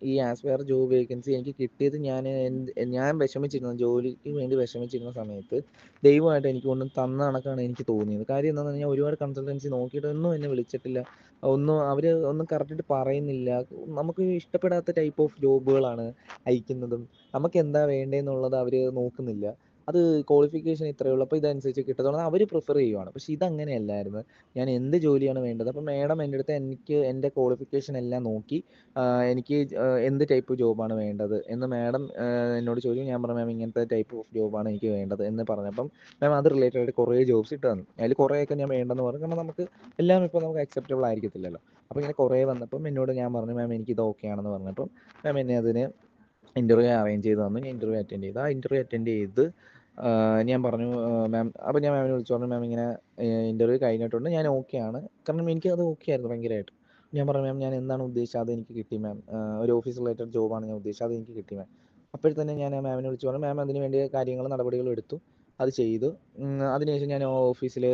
ഈ aspire job vacancy എനിക്ക് കിട്ടിയത് ഞാൻ വിഷമിച്ചിരുന്ന ജോലിക്ക് വേണ്ടി വിഷമിച്ചിരുന്ന സമയത്ത് ദൈവമായിട്ട് എനിക്ക് കൊണ്ടും തന്ന കണക്കാണ് എനിക്ക് തോന്നിയത്. കാര്യം എന്താണെന്ന് പറഞ്ഞാൽ ഒരുപാട് കൺസൾട്ടൻസി നോക്കിയിട്ടൊന്നും എന്നെ വിളിച്ചിട്ടില്ല. അവർ ഒന്നും കറക്റ്റായിട്ട് പറയുന്നില്ല. നമുക്ക് ഇഷ്ടപ്പെടാത്ത ടൈപ്പ് ഓഫ് ജോബുകളാണ് അയക്കുന്നതും. നമുക്ക് എന്താ വേണ്ടതെന്നുള്ളത് അവർ നോക്കുന്നില്ല. അത് ക്വാളിഫിക്കേഷൻ ഇത്രയേ ഉള്ളൂ, അപ്പോൾ ഇതനുസരിച്ച് കിട്ടത്തുള്ളൂ അവർ പ്രിഫർ ചെയ്യുവാണ്. പക്ഷേ ഇതങ്ങനെയല്ലായിരുന്നു. ഞാൻ എന്ത് ജോലിയാണ് വേണ്ടത്, അപ്പോൾ മാഡം എൻ്റെ അടുത്ത് എനിക്ക് എൻ്റെ ക്വാളിഫിക്കേഷൻ എല്ലാം നോക്കി എനിക്ക് എന്ത് ടൈപ്പ് ജോബാണ് വേണ്ടത് എന്ന് മാഡം എന്നോട് ചോദിച്ചു. ഞാൻ പറഞ്ഞു മാം ഇങ്ങനത്തെ ടൈപ്പ് ഓഫ് ജോബാണ് എനിക്ക് വേണ്ടത് എന്ന് പറഞ്ഞപ്പം മാം അത് റിലേറ്റഡ് ആയിട്ട് കുറേ ജോബ്സ് ഇട്ട് തന്നു. അതിൽ കുറേയൊക്കെ ഞാൻ വേണ്ടെന്ന് പറഞ്ഞു. കാരണം എല്ലാം ഇപ്പോൾ നമുക്ക് അക്സെപ്റ്റബിൾ ആയിരിക്കത്തില്ലല്ലോ. അപ്പോൾ ഇങ്ങനെ കുറേ വന്നപ്പം എന്നോട് ഞാൻ പറഞ്ഞു മാം എനിക്കിത് ഓക്കെ ആണെന്ന് പറഞ്ഞപ്പം മാം എന്നെ അതിന് ഇൻ്റർവ്യൂ അറേഞ്ച് ചെയ്ത് തന്നു. ഞാൻ ഇൻ്റർവ്യൂ അറ്റൻഡ് ചെയ്തു. ആ ഇൻ്റർവ്യൂ അറ്റൻഡ് ചെയ്ത് ഞാൻ പറഞ്ഞു മാം, അപ്പോൾ ഞാൻ മാമിനെ വിളിച്ചു പറഞ്ഞു മാം ഇങ്ങനെ ഇൻ്റർവ്യൂ കഴിഞ്ഞിട്ടുണ്ട്, ഞാൻ ഓക്കെ ആണ്. കാരണം എനിക്കത് ഓക്കെ ആയിരുന്നു ഭയങ്കരമായിട്ട്. ഞാൻ പറഞ്ഞു മാം ഞാൻ എന്താണ് ഉദ്ദേശിച്ചത് അതെനിക്ക് കിട്ടി മാം, ഒരു ഓഫീസ് റിലേറ്റഡ് ജോബാണ് ഞാൻ ഉദ്ദേശിച്ചത്, അതെനിക്ക് കിട്ടി മാം. അപ്പോഴത്തന്നെ ഞാൻ ആ മാമിനെ വിളിച്ചു പറഞ്ഞു മാം അതിന് വേണ്ടിയ നടപടികളും എടുത്തു, അത് ചെയ്തു. അതിനുശേഷം ഞാൻ ഓഫീസിൽ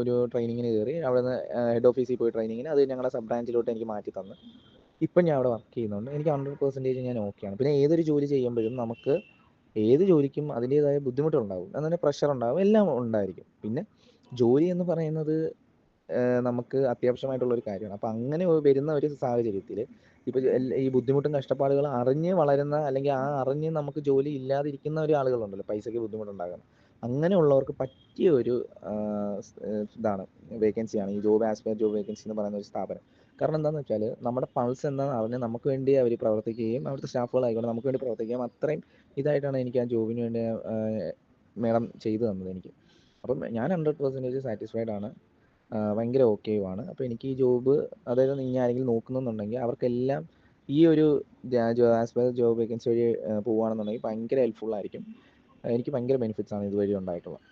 ഒരു ട്രെയിനിങ്ങിന് കയറി. അവിടെ നിന്ന് ഹെഡ് ഓഫീസിൽ പോയി ട്രെയിനിങ്ങിന്, അത് ഞങ്ങളുടെ സബ് ബ്രാഞ്ചിലോട്ട് എനിക്ക് മാറ്റി തന്നു. ഇപ്പം ഞാൻ അവിടെ വർക്ക് ചെയ്യുന്നുണ്ട്. എനിക്ക് 100% ഞാൻ ഓക്കെയാണ്. പിന്നെ ഏതൊരു ജോലി ചെയ്യുമ്പോഴും നമുക്ക് ഏത് ജോലിക്കും അതിൻ്റേതായ ബുദ്ധിമുട്ടുണ്ടാകും, അതുപോലെ പ്രഷർ ഉണ്ടാകും, എല്ലാം ഉണ്ടായിരിക്കും. പിന്നെ ജോലി എന്ന് പറയുന്നത് നമുക്ക് അത്യാവശ്യമായിട്ടുള്ളൊരു കാര്യമാണ്. അപ്പോൾ അങ്ങനെ വരുന്ന ഒരു സാഹചര്യത്തിൽ ഇപ്പോൾ ഈ ബുദ്ധിമുട്ടും കഷ്ടപ്പാടുകളും അറിഞ്ഞ് വളരുന്ന, അല്ലെങ്കിൽ അറിഞ്ഞ് നമുക്ക് ജോലി ഇല്ലാതിരിക്കുന്ന ഒരു ആളുകളുണ്ടല്ലോ, പൈസയ്ക്ക് ബുദ്ധിമുട്ടുണ്ടാകുന്ന, അങ്ങനെയുള്ളവർക്ക് പറ്റിയ ഒരു ഇതാണ് വേക്കൻസിയാണ് ഈ ആസ്പയർ ജോബ് വേക്കൻസി എന്ന് പറയുന്ന ഒരു സ്ഥാപനം. കാരണം എന്താണെന്ന് വെച്ചാൽ നമ്മുടെ പൾസ് എന്താണെന്ന് അറിഞ്ഞ് നമുക്ക് വേണ്ടി അവർ പ്രവർത്തിക്കുകയും അവിടുത്തെ സ്റ്റാഫുകളായിക്കോട്ടെ നമുക്ക് വേണ്ടി പ്രവർത്തിക്കുകയും അത്രയും ഇതായിട്ടാണ് എനിക്ക് ആ ജോബിന് വേണ്ടി മേഡം ചെയ്തു തന്നത് എനിക്ക്. അപ്പം ഞാൻ 100% സാറ്റിസ്ഫൈഡ് ആണ്, ഭയങ്കര ഓക്കെയുമാണ്. അപ്പോൾ എനിക്ക് ഈ ജോബ്, അതായത് ഇനി ആരെങ്കിലും നോക്കുന്നുണ്ടെങ്കിൽ അവർക്കെല്ലാം ഈ ഒരു ആസ്പയർ ജോബ് വേക്കൻസി വഴി പോവുകയാണെന്നുണ്ടെങ്കിൽ ഭയങ്കര ഹെൽപ്ഫുൾ ആയിരിക്കും. എനിക്ക് ഭയങ്കര ബെനിഫിറ്റ്സ് ആണ് ഇതുവഴി ഉണ്ടായിട്ടുള്ളത്.